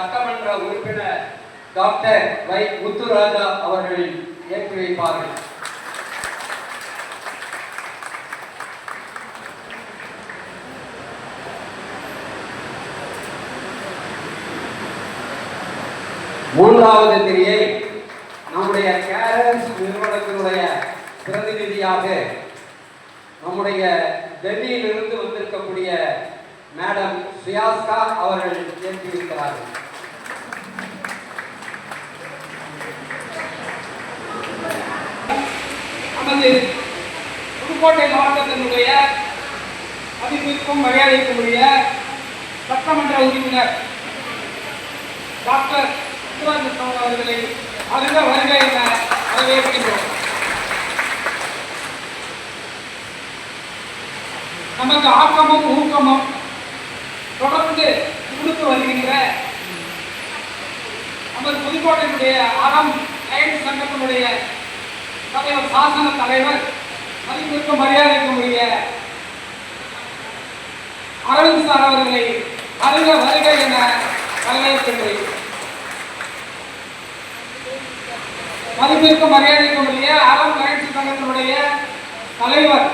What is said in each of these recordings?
சட்டமன்ற உறுப்பினர் டாக்டர் வை முத்துராஜா அவர்கள் ஏற்றி வைப்பார்கள். மூன்றாவது திரியை நம்முடைய கேரன்ஸ் நிறுவனத்தினுடைய பிரதிநிதியாக நம்முடைய டெல்லியிலிருந்து வந்திருக்கக்கூடிய மேடம் சுயாஸ்கா அவர்கள் ஏற்றியிருக்கிறார்கள். நமது புதுக்கோட்டை மாவட்டத்தினுடைய மதிப்பிற்கும் மரியாதைக்குரிய சட்டமன்ற உறுப்பினர் டாக்டர் அவர்களை வருக வருக என வரவேற்கின்றோம். நமக்கு ஆக்கமும் ஊக்கமும் தொடர்ந்து கொடுத்து வருகின்ற நமது புதுக்கோட்டையினுடைய அறம் லயன்ஸ் சங்கத்தினுடைய தலைவர் சாசன தலைவர் மதிப்பிற்கும் மரியாதைக்குரிய அரவிந்த் சார் அவர்களை வருக வருக என வரவேற்கின்றேன். மதிப்பிற்கும் மரியாதைக்குரிய அறம் லயன்ஸ் சங்கத்தினுடைய தலைவர்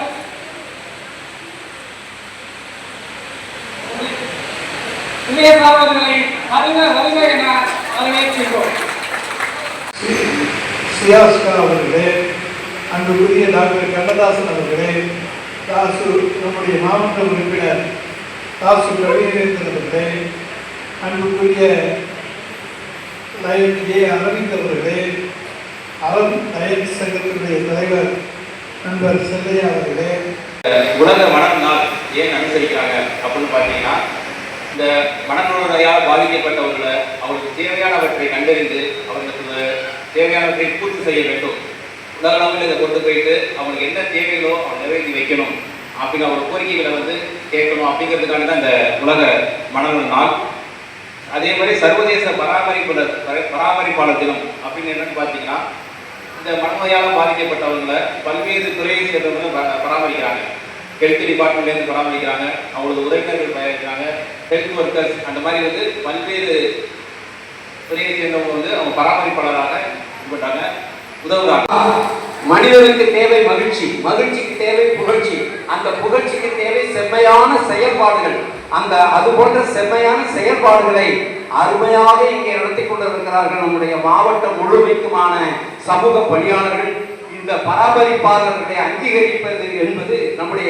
அவர்களை வருக வருக என வரவேற்கின்றோம். சுயாஸ்கா அவர்களே, அன்புக்குரிய டாக்டர் கண்ணதாசன் அவர்களே, நம்முடைய மாவட்ட உறுப்பினர் தாசு கவிநேந்திரன் அவர்களே, அன்புக்குரிய லயன் ஏ அரவிந்த் அவர்களே, அறம் லயன்ஸ் சங்கத்தினுடைய தலைவர் நண்பர் செல்லையா அவர்களே. உலக மனம் நாள் ஏன் அனுசரிக்கிறாங்க அப்படின்னு பார்த்தீங்கன்னா, இந்த மனநோயால் பாதிக்கப்பட்டவர்களை அவர்களுக்கு தேவையானவற்றை கண்டறிந்து அவர்களுக்கு தேவையானவற்றை பூர்த்தி செய்ய வேண்டும். உலக அளவில் இதை கொண்டு போயிட்டு அவங்களுக்கு என்ன தேவைகளோ அவங்க நிறைவேற்றி வைக்கணும் அப்படின்னு அவரோட கோரிக்கைகளை கேட்கணும் அப்படிங்கிறதுக்கான தான் இந்த உலக மனநல நாள். அதே மாதிரி சர்வதேச பராமரிப்பாளர் தினம் அப்படின்னு என்னன்னு பார்த்தீங்கன்னா, இந்த மனநோயால் பாதிக்கப்பட்டவர்களை பல்வேறு துறையை சேர்ந்தவங்க பராமரிக்கிறாங்க. ஹெல்த் டிபார்ட்மெண்ட்லேருந்து பராமரிக்கிறாங்க, அவங்களோட உறவினர்கள் பராமரிக்கிறாங்க, ஹெல்த் ஒர்க்கர்ஸ், அந்த மாதிரி பல்வேறு துறையை சேர்ந்தவங்க அவங்க பராமரிப்பாளராக உதவுறாங்க. மனிதனுக்கு தேவை மகிழ்ச்சி, மகிழ்ச்சிக்கு தேவை புகழ்ச்சி, அந்த புகழ்ச்சிக்கு தேவை செம்மையான செயல்பாடுகள். அந்த அது போன்ற செம்மையான செயல்பாடுகளை அருமையாக இங்கே நடத்தி கொண்டிருக்கிறார்கள் நம்முடைய மாவட்டம் முழுமைக்குமான சமூக பணியாளர்கள். இந்த பராமரிப்பாளர்களை அங்கீகரிப்பது என்பது நம்முடைய